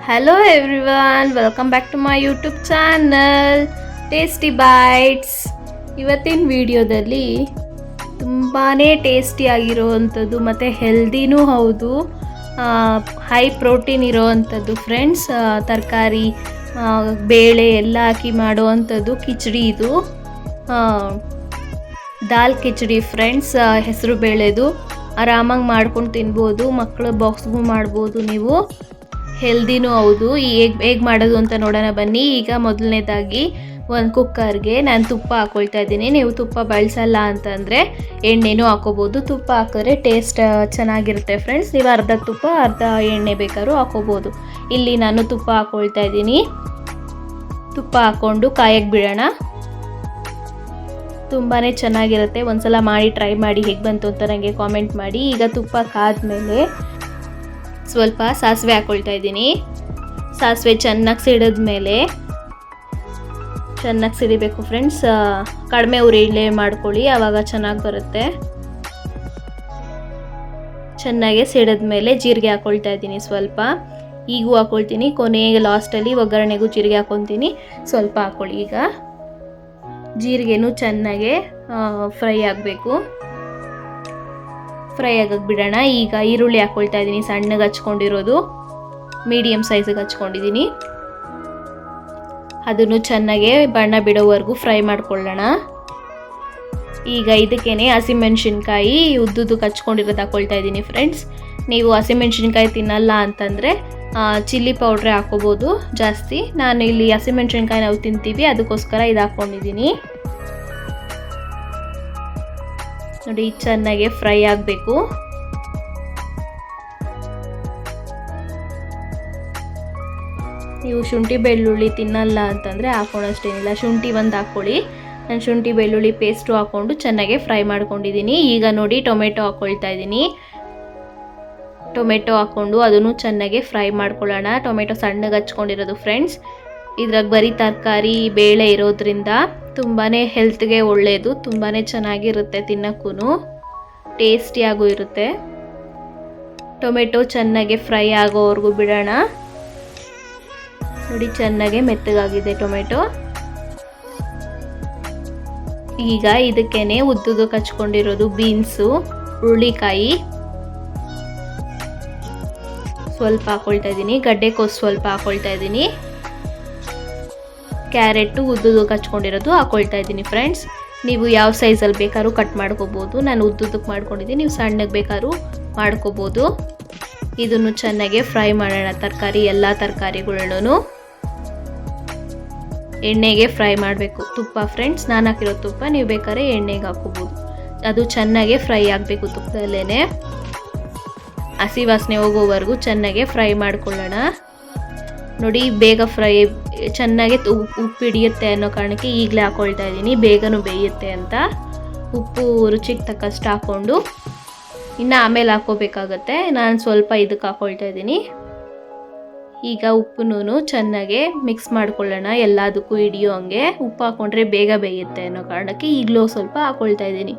Hello everyone, welcome back to my YouTube channel Tasty Bites. ಇವತ್ತಿನ ವಿಡಿಯೋದಲ್ಲಿ ತುಂಬಾ tasty ಆಗಿರುವಂಥದ್ದು ಮತ್ತು ಹೆಲ್ದಿನೂ ಹೌದು, ಹೈ ಪ್ರೋಟೀನ್ ಇರೋವಂಥದ್ದು ಫ್ರೆಂಡ್ಸ್. ತರಕಾರಿ ಬೇಳೆ ಎಲ್ಲ ಹಾಕಿ ಮಾಡುವಂಥದ್ದು ಕಿಚಡಿ. ಇದು ದಾಲ್ ಕಿಚಡಿ ಫ್ರೆಂಡ್ಸ್. ಹೆಸರು ಬೇಳೆದು ಆರಾಮಾಗಿ ಮಾಡ್ಕೊಂಡು ತಿನ್ಬೋದು, ಮಕ್ಕಳ ಬಾಕ್ಸ್ಗೂ ಮಾಡ್ಬೋದು ನೀವು. ಹೆಲ್ದಿನೂ ಹೌದು. ಹೇಗೆ ಮಾಡೋದು ಅಂತ ನೋಡೋಣ ಬನ್ನಿ. ಈಗ ಮೊದಲನೇದಾಗಿ ಒಂದು ಕುಕ್ಕರ್ಗೆ ನಾನು ತುಪ್ಪ ಹಾಕ್ಕೊಳ್ತಾ ಇದ್ದೀನಿ. ನೀವು ತುಪ್ಪ ಬಳಸಲ್ಲ ಅಂತಂದರೆ ಎಣ್ಣೆನೂ ಹಾಕೋಬೋದು. ತುಪ್ಪ ಹಾಕಿದ್ರೆ ಟೇಸ್ಟ್ ಚೆನ್ನಾಗಿರುತ್ತೆ ಫ್ರೆಂಡ್ಸ್. ನೀವು ಅರ್ಧ ತುಪ್ಪ ಅರ್ಧ ಎಣ್ಣೆ ಬೇಕಾದ್ರೂ ಹಾಕೋಬೋದು. ಇಲ್ಲಿ ನಾನು ತುಪ್ಪ ಹಾಕ್ಕೊಳ್ತಾ ಇದ್ದೀನಿ. ತುಪ್ಪ ಹಾಕ್ಕೊಂಡು ಕಾಯಕ್ಕೆ ಬಿಡೋಣ. ತುಂಬಾ ಚೆನ್ನಾಗಿರುತ್ತೆ. ಒಂದ್ಸಲ ಮಾಡಿ ಟ್ರೈ ಮಾಡಿ, ಹೇಗೆ ಬಂತು ಅಂತ ನನಗೆ ಕಾಮೆಂಟ್ ಮಾಡಿ. ಈಗ ತುಪ್ಪ ಕಾದ್ಮೇಲೆ ಸ್ವಲ್ಪ ಸಾಸಿವೆ ಹಾಕ್ಕೊಳ್ತಾ ಇದ್ದೀನಿ. ಸಾಸಿವೆ ಚೆನ್ನಾಗಿ ಸಿಡಿದ್ಮೇಲೆ, ಚೆನ್ನಾಗಿ ಸಿಡಿಬೇಕು ಫ್ರೆಂಡ್ಸ್. ಕಡಿಮೆ ಉರಿಲೇ ಮಾಡ್ಕೊಳ್ಳಿ, ಆವಾಗ ಚೆನ್ನಾಗಿ ಬರುತ್ತೆ. ಚೆನ್ನಾಗಿ ಸಿಡಿದ್ಮೇಲೆ ಜೀರಿಗೆ ಹಾಕ್ಕೊಳ್ತಾ ಇದ್ದೀನಿ. ಸ್ವಲ್ಪ ಈಗೂ ಹಾಕ್ಕೊಳ್ತೀನಿ, ಕೊನೆಗೆ ಲಾಸ್ಟಲ್ಲಿ ಒಗ್ಗರಣೆಗೂ ಜೀರಿಗೆ ಹಾಕ್ಕೊತೀನಿ. ಸ್ವಲ್ಪ ಹಾಕ್ಕೊಳ್ಳಿ. ಈಗ ಜೀರಿಗೆನೂ ಚೆನ್ನಾಗೆ ಫ್ರೈ ಆಗಬೇಕು. ಫ್ರೈ ಆಗಕ್ಕೆ ಬಿಡೋಣ. ಈಗ ಈರುಳ್ಳಿ ಹಾಕ್ಕೊಳ್ತಾ ಇದ್ದೀನಿ. ಸಣ್ಣಗೆ ಹಚ್ಕೊಂಡಿರೋದು, ಮೀಡಿಯಮ್ ಸೈಜಿಗೆ ಹಚ್ಕೊಂಡಿದ್ದೀನಿ. ಅದನ್ನು ಚೆನ್ನಾಗೆ ಬಣ್ಣ ಬಿಡೋವರೆಗೂ ಫ್ರೈ ಮಾಡ್ಕೊಳ್ಳೋಣ. ಈಗ ಇದಕ್ಕೇನೆ ಹಸಿಮೆಣ್ಸಿನ್ಕಾಯಿ ಉದ್ದುದಕ್ಕೆ ಹಚ್ಕೊಂಡಿರೋದು ಹಾಕ್ಕೊಳ್ತಾ ಇದ್ದೀನಿ ಫ್ರೆಂಡ್ಸ್. ನೀವು ಹಸಿಮೆಣ್ಸಿನ್ಕಾಯಿ ತಿನ್ನಲ್ಲ ಅಂತಂದರೆ ಚಿಲ್ಲಿ ಪೌಡ್ರೇ ಹಾಕ್ಕೋಬೋದು ಜಾಸ್ತಿ. ನಾನು ಇಲ್ಲಿ ಹಸಿಮೆಣ್ಸಿನ್ಕಾಯಿ ನಾವು ತಿಂತೀವಿ, ಅದಕ್ಕೋಸ್ಕರ ಇದು ಹಾಕ್ಕೊಂಡಿದ್ದೀನಿ. ನೋಡಿ, ಚೆನ್ನಾಗಿ ಫ್ರೈ ಆಗಬೇಕು. ನೀವು ಶುಂಠಿ ಬೆಳ್ಳುಳ್ಳಿ ತಿನ್ನಲ್ಲ ಅಂತಂದರೆ ಹಾಕೊಳ್ಳೋಷ್ಟೇನಿಲ್ಲ. ಶುಂಠಿ ಒಂದು ಹಾಕ್ಕೊಳ್ಳಿ. ನಾನು ಶುಂಠಿ ಬೆಳ್ಳುಳ್ಳಿ ಪೇಸ್ಟು ಹಾಕ್ಕೊಂಡು ಚೆನ್ನಾಗೆ ಫ್ರೈ ಮಾಡ್ಕೊಂಡಿದ್ದೀನಿ. ಈಗ ನೋಡಿ, ಟೊಮೆಟೊ ಹಾಕ್ಕೊಳ್ತಾ ಇದ್ದೀನಿ. ಟೊಮೆಟೊ ಹಾಕ್ಕೊಂಡು ಅದನ್ನು ಚೆನ್ನಾಗೆ ಫ್ರೈ ಮಾಡ್ಕೊಳ್ಳೋಣ. ಟೊಮೆಟೊ ಸಣ್ಣಗೆ ಹಚ್ಕೊಂಡಿರೋದು ಫ್ರೆಂಡ್ಸ್. ಇದ್ರಾಗ ಬರೀ ತರಕಾರಿ ಬೇಳೆ ಇರೋದ್ರಿಂದ ತುಂಬಾ ಹೆಲ್ತ್ಗೆ ಒಳ್ಳೆಯದು. ತುಂಬಾ ಚೆನ್ನಾಗಿರುತ್ತೆ, ತಿನ್ನೋಕ್ಕೂ ಟೇಸ್ಟಿಯಾಗೂ ಇರುತ್ತೆ. ಟೊಮೆಟೊ ಚೆನ್ನಾಗೆ ಫ್ರೈ ಆಗೋವರೆಗೂ ಬಿಡೋಣ. ನೋಡಿ, ಚೆನ್ನಾಗೆ ಮೆತ್ತಗಾಗಿದೆ ಟೊಮೆಟೊ. ಈಗ ಇದಕ್ಕೇನೆ ಉದ್ದುದಕ್ಕೆ ಹಚ್ಕೊಂಡಿರೋದು ಬೀನ್ಸು, ಹುರುಳಿಕಾಯಿ ಸ್ವಲ್ಪ ಹಾಕ್ಕೊಳ್ತಾ ಇದ್ದೀನಿ. ಗಡ್ಡೆಕೋಸು ಸ್ವಲ್ಪ ಹಾಕ್ಕೊಳ್ತಾ ಇದ್ದೀನಿ. ಕ್ಯಾರೆಟು ಉದ್ದುದಕ್ಕೆ ಹಚ್ಕೊಂಡಿರೋದು ಹಾಕ್ಕೊಳ್ತಾ ಇದ್ದೀನಿ ಫ್ರೆಂಡ್ಸ್. ನೀವು ಯಾವ ಸೈಜಲ್ಲಿ ಬೇಕಾದ್ರೂ ಕಟ್ ಮಾಡ್ಕೋಬೋದು. ನಾನು ಉದ್ದುದಕ್ಕೆ ಮಾಡ್ಕೊಂಡಿದ್ದೀನಿ, ನೀವು ಸಣ್ಣಗೆ ಬೇಕಾದ್ರೂ ಮಾಡ್ಕೋಬೋದು. ಇದನ್ನು ಚೆನ್ನಾಗೆ ಫ್ರೈ ಮಾಡೋಣ. ಎಲ್ಲ ತರಕಾರಿಗಳನ್ನೂ ಎಣ್ಣೆಗೆ ಫ್ರೈ ಮಾಡಬೇಕು. ತುಪ್ಪ ಫ್ರೆಂಡ್ಸ್, ನಾನು ಹಾಕಿರೋ ತುಪ್ಪ, ನೀವು ಬೇಕಾದ್ರೆ ಎಣ್ಣೆಗೆ ಹಾಕೋಬೋದು. ಅದು ಚೆನ್ನಾಗೆ ಫ್ರೈ ಆಗಬೇಕು ತುಪ್ಪದಲ್ಲೇ. ಹಸಿ ವಾಸನೆ ಹೋಗೋವರೆಗೂ ಚೆನ್ನಾಗೆ ಫ್ರೈ ಮಾಡ್ಕೊಳ್ಳೋಣ. ನೋಡಿ, ಬೇಗ ಫ್ರೈ ಚೆನ್ನಾಗಿ ಉಪ್ಪು ಹಿಡಿಯುತ್ತೆ ಅನ್ನೋ ಕಾರಣಕ್ಕೆ ಈಗಲೇ ಹಾಕ್ಕೊಳ್ತಾ ಇದ್ದೀನಿ, ಬೇಗನೂ ಬೇಯುತ್ತೆ ಅಂತ. ಉಪ್ಪು ರುಚಿಗೆ ತಕ್ಕಷ್ಟು ಹಾಕ್ಕೊಂಡು ಇನ್ನು ಆಮೇಲೆ ಹಾಕ್ಕೋಬೇಕಾಗತ್ತೆ. ನಾನು ಸ್ವಲ್ಪ ಇದಕ್ಕೆ ಹಾಕ್ಕೊಳ್ತಾ ಇದ್ದೀನಿ. ಈಗ ಉಪ್ಪನ್ನೂ ಚೆನ್ನಾಗೆ ಮಿಕ್ಸ್ ಮಾಡ್ಕೊಳ್ಳೋಣ. ಎಲ್ಲದಕ್ಕೂ ಹಿಡಿಯೋ ಹಂಗೆ ಉಪ್ಪು ಹಾಕ್ಕೊಂಡ್ರೆ ಬೇಗ ಬೇಯುತ್ತೆ ಅನ್ನೋ ಕಾರಣಕ್ಕೆ ಈಗಲೂ ಸ್ವಲ್ಪ ಹಾಕ್ಕೊಳ್ತಾ ಇದ್ದೀನಿ.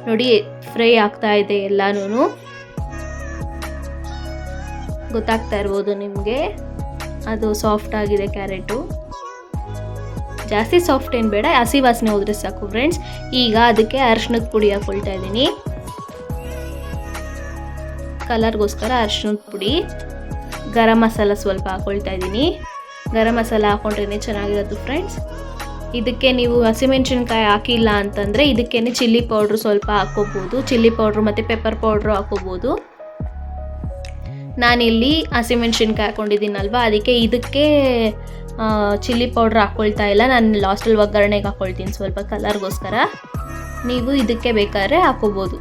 ನೋಡಿ, ಫ್ರೈ ಆಗ್ತಾ ಇದೆ ಎಲ್ಲನೂ. ಗೊತ್ತಾಗ್ತಾ ಇರ್ಬೋದು ನಿಮಗೆ, ಅದು ಸಾಫ್ಟ್ ಆಗಿದೆ ಕ್ಯಾರೆಟು. ಜಾಸ್ತಿ ಸಾಫ್ಟ್ ಏನು ಬೇಡ, ಹಸಿ ವಾಸನೆ ಹೋದ್ರೆ ಸಾಕು ಫ್ರೆಂಡ್ಸ್. ಈಗ ಅದಕ್ಕೆ ಅರಿಶಿಣದ ಪುಡಿ ಹಾಕ್ಕೊಳ್ತಾ ಇದ್ದೀನಿ. ಕಲರ್ಗೋಸ್ಕರ ಅರಿಶಿಣದ ಪುಡಿ. ಗರಂ ಮಸಾಲ ಸ್ವಲ್ಪ ಹಾಕ್ಕೊಳ್ತಾ ಇದ್ದೀನಿ. ಗರಂ ಮಸಾಲ ಹಾಕ್ಕೊಂಡ್ರೆ ಚೆನ್ನಾಗಿರೋದು ಫ್ರೆಂಡ್ಸ್. ಇದಕ್ಕೆ ನೀವು ಹಸಿಮೆಣ್ಸಿನ್ಕಾಯಿ ಹಾಕಿಲ್ಲ ಅಂತಂದರೆ ಇದಕ್ಕೇನೆ ಚಿಲ್ಲಿ ಪೌಡ್ರು ಸ್ವಲ್ಪ ಹಾಕ್ಕೋಬೋದು. ಚಿಲ್ಲಿ ಪೌಡ್ರು ಮತ್ತು ಪೆಪ್ಪರ್ ಪೌಡ್ರು ಹಾಕ್ಕೋಬೋದು. ನಾನಿಲ್ಲಿ ಹಸಿಮೆಣ್ಸಿನ್ಕಾಯಿ ಹಾಕ್ಕೊಂಡಿದ್ದೀನಲ್ವ, ಅದಕ್ಕೆ ಇದಕ್ಕೆ ಚಿಲ್ಲಿ ಪೌಡ್ರ್ ಹಾಕ್ಕೊಳ್ತಾ ಇಲ್ಲ. ನಾನು ಲಾಸ್ಟಲ್ಲಿ ಒಗ್ಗರಣೆಗೆ ಹಾಕ್ಕೊಳ್ತೀನಿ ಸ್ವಲ್ಪ ಕಲರ್ಗೋಸ್ಕರ. ನೀವು ಇದಕ್ಕೆ ಬೇಕಾದ್ರೆ ಹಾಕ್ಕೋಬೋದು,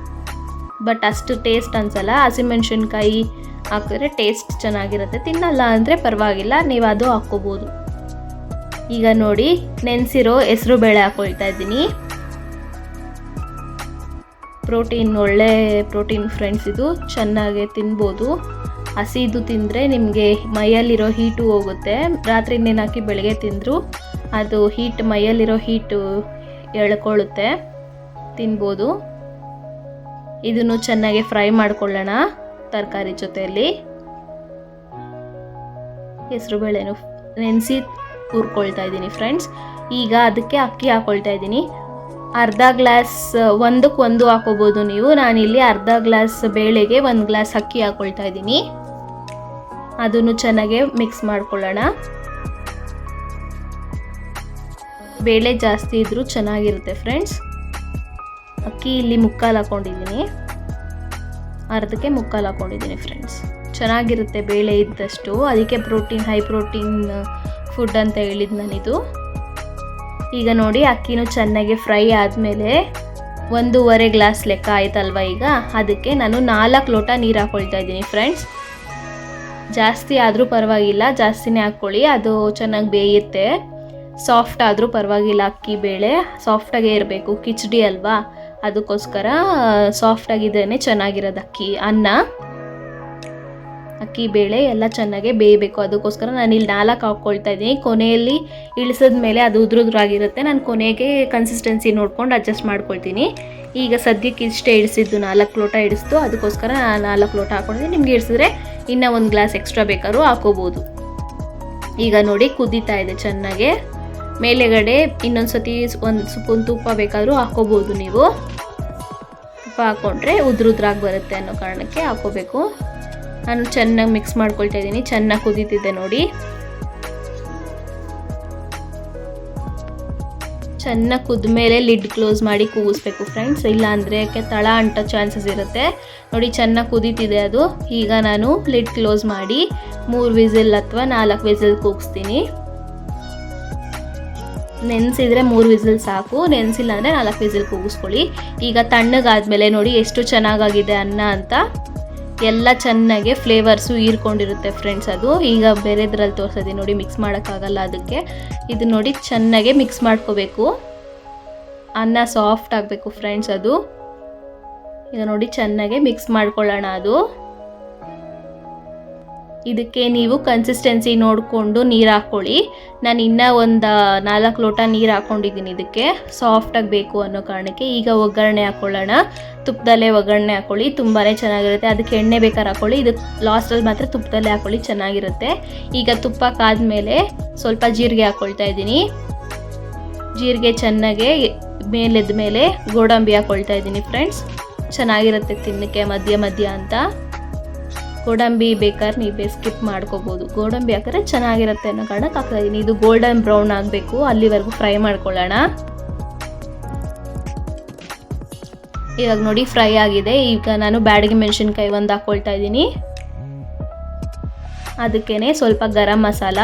ಬಟ್ ಅಷ್ಟು ಟೇಸ್ಟ್ ಅನಿಸಲ್ಲ. ಹಸಿಮೆಣ್ಸಿನ್ಕಾಯಿ ಹಾಕಿದ್ರೆ ಟೇಸ್ಟ್ ಚೆನ್ನಾಗಿರುತ್ತೆ. ತಿನ್ನಲ್ಲ ಅಂದರೆ ಪರವಾಗಿಲ್ಲ, ನೀವು ಅದು ಹಾಕ್ಕೋಬೋದು. ಈಗ ನೋಡಿ, ನೆನೆಸಿರೋ ಹೆಸರು ಬೇಳೆ ಹಾಕ್ಕೊಳ್ತಾ ಇದ್ದೀನಿ. ಪ್ರೋಟೀನ್, ಒಳ್ಳೆ ಪ್ರೋಟೀನ್ ಫ್ರೆಂಡ್ಸ್. ಇದು ಚೆನ್ನಾಗೆ ತಿನ್ಬೋದು. ಹಸಿದು ತಿಂದರೆ ನಿಮಗೆ ಮೈಯಲ್ಲಿರೋ ಹೀಟು ಹೋಗುತ್ತೆ. ರಾತ್ರಿ ನೆನೆಹಾಕಿ ಬೆಳಗ್ಗೆ ತಿಂದರೂ ಅದು ಮೈಯಲ್ಲಿರೋ ಹೀಟು ಎಳ್ಕೊಳ್ಳುತ್ತೆ. ತಿನ್ಬೋದು. ಇದನ್ನು ಚೆನ್ನಾಗಿ ಫ್ರೈ ಮಾಡ್ಕೊಳ್ಳೋಣ ತರಕಾರಿ ಜೊತೆಯಲ್ಲಿ. ಹೆಸರುಬೇಳೆನೂ ನೆನೆಸಿ ಹುರ್ಕೊಳ್ತಾ ಇದ್ದೀನಿ ಫ್ರೆಂಡ್ಸ್. ಈಗ ಅದಕ್ಕೆ ಅಕ್ಕಿ ಹಾಕ್ಕೊಳ್ತಾ ಇದ್ದೀನಿ. ಅರ್ಧ ಗ್ಲಾಸ್, ಒಂದಕ್ಕೆ ಒಂದು ಹಾಕೋಬೋದು ನೀವು. ನಾನಿಲ್ಲಿ ಅರ್ಧ ಗ್ಲಾಸ್ ಬೇಳೆಗೆ 1 ಗ್ಲಾಸ್ ಅಕ್ಕಿ ಹಾಕ್ಕೊಳ್ತಾ ಇದ್ದೀನಿ. ಅದನ್ನು ಚೆನ್ನಾಗಿ ಮಿಕ್ಸ್ ಮಾಡ್ಕೊಳ್ಳೋಣ. ಬೇಳೆ ಜಾಸ್ತಿ ಇದ್ರೂ ಚೆನ್ನಾಗಿರುತ್ತೆ ಫ್ರೆಂಡ್ಸ್. ಅಕ್ಕಿ ಇಲ್ಲಿ ಮುಕ್ಕಾಲು ಹಾಕ್ಕೊಂಡಿದ್ದೀನಿ, ಅರ್ಧಕ್ಕೆ ಮುಕ್ಕಾಲು ಹಾಕ್ಕೊಂಡಿದ್ದೀನಿ ಫ್ರೆಂಡ್ಸ್. ಚೆನ್ನಾಗಿರುತ್ತೆ ಬೇಳೆ ಇದ್ದಷ್ಟು, ಅದಕ್ಕೆ ಹೈ ಪ್ರೋಟೀನ್ ಫುಡ್ ಅಂತ ಹೇಳಿದ್ದು ನಾನಿದು. ಈಗ ನೋಡಿ ಅಕ್ಕಿನೂ ಚೆನ್ನಾಗಿ ಫ್ರೈ ಆದಮೇಲೆ 1.5 ಗ್ಲಾಸ್ ಲೆಕ್ಕ ಆಯ್ತಲ್ವ. ಈಗ ಅದಕ್ಕೆ ನಾನು 4 ಲೋಟ ನೀರು ಹಾಕ್ಕೊಳ್ತಾ ಇದ್ದೀನಿ ಫ್ರೆಂಡ್ಸ್. ಜಾಸ್ತಿ ಆದರೂ ಪರವಾಗಿಲ್ಲ, ಜಾಸ್ತಿನೇ ಹಾಕ್ಕೊಳ್ಳಿ, ಅದು ಚೆನ್ನಾಗಿ ಬೇಯುತ್ತೆ. ಸಾಫ್ಟ್ ಆದರೂ ಪರವಾಗಿಲ್ಲ, ಅಕ್ಕಿ ಬೇಳೆ ಸಾಫ್ಟಾಗೇ ಇರಬೇಕು, ಕಿಚಡಿ ಅಲ್ವಾ, ಅದಕ್ಕೋಸ್ಕರ ಸಾಫ್ಟಾಗಿದ್ರೇ ಚೆನ್ನಾಗಿರೋದು. ಅಕ್ಕಿ ಬೇಳೆ ಎಲ್ಲ ಚೆನ್ನಾಗೆ ಬೇಯಬೇಕು, ಅದಕ್ಕೋಸ್ಕರ ನಾನು ಇಲ್ಲಿ 4 ಹಾಕ್ಕೊಳ್ತಾ ಇದ್ದೀನಿ. ಕೊನೆಯಲ್ಲಿ ಇಳಿಸಿದ ಮೇಲೆ ಅದು ಉದುರುದ್ರಾಗಿರುತ್ತೆ, ನಾನು ಕೊನೆಗೆ ಕನ್ಸಿಸ್ಟೆನ್ಸಿ ನೋಡ್ಕೊಂಡು ಅಡ್ಜಸ್ಟ್ ಮಾಡ್ಕೊಳ್ತೀನಿ. ಈಗ ಸದ್ಯಕ್ಕೆ ಇಷ್ಟೇ ಇಳಿಸಿದ್ದು, 4 ಲೋಟ ಇಳಿಸ್ತು, ಅದಕ್ಕೋಸ್ಕರ 4 ಲೋಟ ಹಾಕ್ಕೊಂಡಿದ್ದೀನಿ. ನಿಮ್ಗೆ ಇಳಿಸಿದ್ರೆ ಇನ್ನೂ 1 ಗ್ಲಾಸ್ ಎಕ್ಸ್ಟ್ರಾ ಬೇಕಾದ್ರೂ ಹಾಕೋಬೋದು. ಈಗ ನೋಡಿ ಕುದೀತಾ ಇದೆ ಚೆನ್ನಾಗೆ. ಮೇಲೆಗಡೆ ಇನ್ನೊಂದ್ಸತಿ 1 ಸ್ಪೂನ್ ತುಪ್ಪ ಬೇಕಾದರೂ ಹಾಕೋಬೋದು ನೀವು. ತುಪ್ಪ ಹಾಕ್ಕೊಂಡ್ರೆ ಉದ್ರಾಗಿ ಬರುತ್ತೆ ಅನ್ನೋ ಕಾರಣಕ್ಕೆ ಹಾಕೋಬೇಕು. ನಾನು ಚೆನ್ನಾಗಿ ಮಿಕ್ಸ್ ಮಾಡ್ಕೊಳ್ತಾ ಇದ್ದೀನಿ. ಚೆನ್ನಾಗಿ ಕುದೀತಿದೆ ನೋಡಿ. ಚೆನ್ನಾಗಿ ಕುದ್ಮೇಲೆ ಲಿಡ್ ಕ್ಲೋಸ್ ಮಾಡಿ ಕೂಗಿಸ್ಬೇಕು ಫ್ರೆಂಡ್ಸ್, ಇಲ್ಲ ಅಂದರೆ ತಳ ಅಂಟೋ ಚಾನ್ಸಸ್ ಇರುತ್ತೆ. ನೋಡಿ ಚೆನ್ನಾಗಿ ಕುದೀತಿದೆ ಅದು. ಈಗ ನಾನು ಲಿಡ್ ಕ್ಲೋಸ್ ಮಾಡಿ 3 ವಿಸಿಲ್ ಅಥವಾ 4 ವಿಸಿಲ್ ಕೂಗಿಸ್ತೀನಿ. ನೆನೆಸಿದ್ರೆ 3 ವಿಸಿಲ್ ಸಾಕು, ನೆನೆಸಿಲ್ಲ ಅಂದರೆ 4 ವಿಸಿಲ್ ಕೂಗಿಸ್ಕೊಳ್ಳಿ. ಈಗ ತಣ್ಣಗಾದ್ಮೇಲೆ ನೋಡಿ ಎಷ್ಟು ಚೆನ್ನಾಗಾಗಿದೆ ಅನ್ನ ಅಂತ. ಎಲ್ಲ ಚೆನ್ನಾಗೆ ಫ್ಲೇವರ್ಸು ಹೀರ್ಕೊಂಡಿರುತ್ತೆ ಫ್ರೆಂಡ್ಸ್ ಅದು. ಈಗ ಬೇರೆದ್ರಲ್ಲಿ ತೋರಿಸೋದು ನೋಡಿ, ಮಿಕ್ಸ್ ಮಾಡೋಕ್ಕಾಗಲ್ಲ ಅದಕ್ಕೆ. ಇದು ನೋಡಿ ಚೆನ್ನಾಗೆ ಮಿಕ್ಸ್ ಮಾಡ್ಕೋಬೇಕು. ಅನ್ನ ಸಾಫ್ಟ್ ಆಗಬೇಕು ಫ್ರೆಂಡ್ಸ್ ಅದು. ಈಗ ನೋಡಿ ಚೆನ್ನಾಗೆ ಮಿಕ್ಸ್ ಮಾಡ್ಕೊಳ್ಳೋಣ ಅದು. ಇದಕ್ಕೆ ನೀವು ಕನ್ಸಿಸ್ಟೆನ್ಸಿ ನೋಡಿಕೊಂಡು ನೀರು ಹಾಕ್ಕೊಳ್ಳಿ. ನಾನು ಇನ್ನೂ ಒಂದು 4 ಲೋಟ ನೀರು ಹಾಕ್ಕೊಂಡಿದ್ದೀನಿ ಇದಕ್ಕೆ, ಸಾಫ್ಟಾಗಿ ಬೇಕು ಅನ್ನೋ ಕಾರಣಕ್ಕೆ. ಈಗ ಒಗ್ಗರಣೆ ಹಾಕ್ಕೊಳ್ಳೋಣ. ತುಪ್ಪದಲ್ಲೇ ಒಗ್ಗರಣೆ ಹಾಕ್ಕೊಳ್ಳಿ, ತುಂಬಾ ಚೆನ್ನಾಗಿರುತ್ತೆ. ಅದಕ್ಕೆ ಎಣ್ಣೆ ಬೇಕಾದ್ರೆ ಹಾಕ್ಕೊಳ್ಳಿ, ಇದಕ್ಕೆ ಲಾಸ್ಟಲ್ಲಿ ಮಾತ್ರ ತುಪ್ಪದಲ್ಲೇ ಹಾಕ್ಕೊಳ್ಳಿ, ಚೆನ್ನಾಗಿರುತ್ತೆ. ಈಗ ತುಪ್ಪ ಕಾದ್ಮೇಲೆ ಸ್ವಲ್ಪ ಜೀರಿಗೆ ಹಾಕ್ಕೊಳ್ತಾ ಇದ್ದೀನಿ. ಜೀರಿಗೆ ಚೆನ್ನಾಗೆ ಮೇಲೆದ ಮೇಲೆ ಗೋಡಂಬಿ ಹಾಕ್ಕೊಳ್ತಾ ಇದ್ದೀನಿ ಫ್ರೆಂಡ್ಸ್. ಚೆನ್ನಾಗಿರುತ್ತೆ ತಿನ್ನಕ್ಕೆ ಮಧ್ಯ ಅಂತ. ಗೋಡಂಬಿ ಬೇಕಾದ್ರೆ ನೀವೇ ಸ್ಕಿಪ್ ಮಾಡ್ಕೋಬೋದು, ಗೋಡಂಬಿ ಹಾಕಿದ್ರೆ ಚೆನ್ನಾಗಿರುತ್ತೆ ಅನ್ನೋ ಕಾರಣಕ್ಕೆ ಹಾಕ್ತಾ ಇದ್ದೀನಿ. ಇದು ಗೋಲ್ಡನ್ ಬ್ರೌನ್ ಆಗಬೇಕು, ಅಲ್ಲಿವರೆಗೂ ಫ್ರೈ ಮಾಡ್ಕೊಳ್ಳೋಣ. ಇವಾಗ ನೋಡಿ ಫ್ರೈ ಆಗಿದೆ. ಈಗ ನಾನು ಬ್ಯಾಡಗಿ ಮೆಣಸಿನ್ಕಾಯಿ 1 ಹಾಕ್ಕೊಳ್ತಾ ಇದ್ದೀನಿ. ಅದಕ್ಕೇನೆ ಸ್ವಲ್ಪ ಗರಂ ಮಸಾಲ,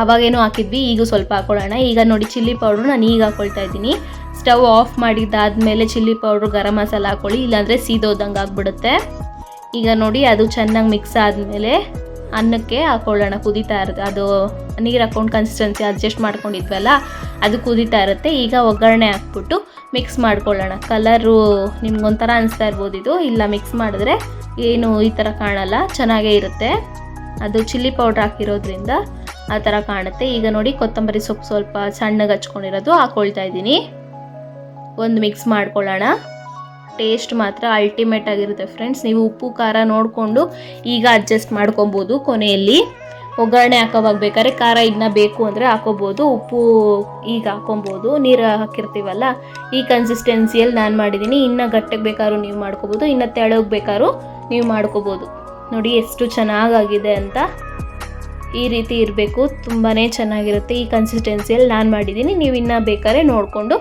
ಅವಾಗೇನು ಹಾಕಿದ್ವಿ, ಈಗ ಸ್ವಲ್ಪ ಹಾಕ್ಕೊಳ್ಳೋಣ. ಈಗ ನೋಡಿ ಚಿಲ್ಲಿ ಪೌಡ್ರು ನಾನು ಈಗ ಹಾಕ್ಕೊಳ್ತಾ ಇದ್ದೀನಿ. Stove off ಮಾಡಿದ್ದಾದಮೇಲೆ chilli powder garam masala ಹಾಕ್ಕೊಳ್ಳಿ, ಇಲ್ಲಾಂದರೆ ಸೀದೋದಂಗೆ ಆಗಿಬಿಡುತ್ತೆ. ಈಗ ನೋಡಿ ಅದು ಚೆನ್ನಾಗಿ ಮಿಕ್ಸ್ ಆದಮೇಲೆ ಅನ್ನಕ್ಕೆ ಹಾಕ್ಕೊಳ್ಳೋಣ. ಕುದೀತಾ ಇರುತ್ತೆ ಅದು, ನೀರು ಹಾಕ್ಕೊಂಡು ಕನ್ಸಿಸ್ಟೆನ್ಸಿ ಅಡ್ಜಸ್ಟ್ ಮಾಡ್ಕೊಂಡಿದ್ವಲ್ಲ ಅದು ಕುದೀತಾ ಇರುತ್ತೆ. ಈಗ ಒಗ್ಗರಣೆ ಹಾಕ್ಬಿಟ್ಟು ಮಿಕ್ಸ್ ಮಾಡ್ಕೊಳ್ಳೋಣ. ಕಲರು ನಿಮ್ಗೊಂಥರ ಅನಿಸ್ತಾ ಇರ್ಬೋದು ಇದು, ಇಲ್ಲ ಮಿಕ್ಸ್ ಮಾಡಿದ್ರೆ ಏನು ಈ ಥರ ಕಾಣಲ್ಲ, ಚೆನ್ನಾಗೇ ಇರುತ್ತೆ. ಅದು ಚಿಲ್ಲಿ ಪೌಡ್ರ್ ಹಾಕಿರೋದ್ರಿಂದ ಆ ಥರ ಕಾಣುತ್ತೆ. ಈಗ ನೋಡಿ ಕೊತ್ತಂಬರಿ ಸೊಪ್ಪು ಸ್ವಲ್ಪ ಸಣ್ಣಗೆ ಹಚ್ಕೊಂಡಿರೋದು ಹಾಕ್ಕೊಳ್ತಾ ಇದ್ದೀನಿ. ಒಂದು ಮಿಕ್ಸ್ ಮಾಡ್ಕೊಳ್ಳೋಣ. ಟೇಸ್ಟ್ ಮಾತ್ರ ಅಲ್ಟಿಮೇಟ್ ಆಗಿರುತ್ತೆ ಫ್ರೆಂಡ್ಸ್. ನೀವು ಉಪ್ಪು ಖಾರ ನೋಡಿಕೊಂಡು ಈಗ ಅಡ್ಜಸ್ಟ್ ಮಾಡ್ಕೊಬೋದು. ಕೊನೆಯಲ್ಲಿ ಒಗ್ಗರಣೆ ಹಾಕೋವಾಗ ಬೇಕಾದ್ರೆ ಖಾರ ಇನ್ನೂ ಬೇಕು ಅಂದರೆ ಹಾಕೋಬೋದು, ಉಪ್ಪು ಈಗ ಹಾಕೊಬೋದು. ನೀರು ಹಾಕಿರ್ತೀವಲ್ಲ ಈ ಕನ್ಸಿಸ್ಟೆನ್ಸಿಯಲ್ಲಿ ನಾನು ಮಾಡಿದ್ದೀನಿ. ಇನ್ನೂ ಗಟ್ಟಿಗೆ ಬೇಕಾದ್ರೂ ನೀವು ಮಾಡ್ಕೋಬೋದು, ಇನ್ನು ತೆಳಗೆ ಬೇಕಾದ್ರೂ ನೀವು ಮಾಡ್ಕೋಬೋದು. ನೋಡಿ ಎಷ್ಟು ಚೆನ್ನಾಗಾಗಿದೆ ಅಂತ. ಈ ರೀತಿ ಇರಬೇಕು, ತುಂಬಾ ಚೆನ್ನಾಗಿರುತ್ತೆ. ಈ ಕನ್ಸಿಸ್ಟೆನ್ಸಿಯಲ್ಲಿ ನಾನು ಮಾಡಿದ್ದೀನಿ, ನೀವು ಇನ್ನೂ ಬೇಕಾದ್ರೆ ನೋಡಿಕೊಂಡು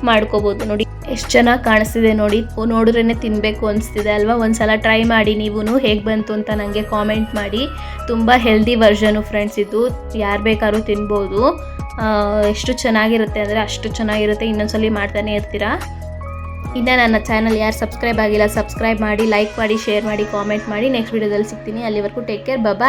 ಮಾಡ್ಕೋಬೋದು. ನೋಡಿ ಎಷ್ಟು ಚೆನ್ನಾಗಿ ಕಾಣಿಸ್ತಿದೆ ನೋಡಿ, ನೋಡಿದ್ರೇ ತಿನ್ನಬೇಕು ಅನಿಸ್ತಿದೆ ಅಲ್ವಾ. ಒಂದ್ಸಲ ಟ್ರೈ ಮಾಡಿ ನೀವು, ಹೇಗೆ ಬಂತು ಅಂತ ನನಗೆ ಕಾಮೆಂಟ್ ಮಾಡಿ. ತುಂಬ ಹೆಲ್ದಿ ವರ್ಷನು ಫ್ರೆಂಡ್ಸ್ ಇದು, ಯಾರು ಬೇಕಾದ್ರೂ ತಿನ್ಬೋದು. ಎಷ್ಟು ಚೆನ್ನಾಗಿರುತ್ತೆ ಅಂದರೆ ಅಷ್ಟು ಚೆನ್ನಾಗಿರುತ್ತೆ. ಇನ್ನೊಂದ್ಸಲಿ ಮಾಡ್ತಾನೆ ಇರ್ತೀರಾ. ಇನ್ನು ನನ್ನ ಚಾನಲ್ ಯಾರು ಸಬ್ಸ್ಕ್ರೈಬ್ ಆಗಿಲ್ಲ ಸಬ್ಸ್ಕ್ರೈಬ್ ಮಾಡಿ, ಲೈಕ್ ಮಾಡಿ, ಶೇರ್ ಮಾಡಿ, ಕಾಮೆಂಟ್ ಮಾಡಿ. ನೆಕ್ಸ್ಟ್ ವಿಡಿಯೋದಲ್ಲಿ ಸಿಗ್ತೀನಿ. ಅಲ್ಲಿವರೆಗೂ ಟೇಕ್ ಕೇರ್, ಬಾಯ್.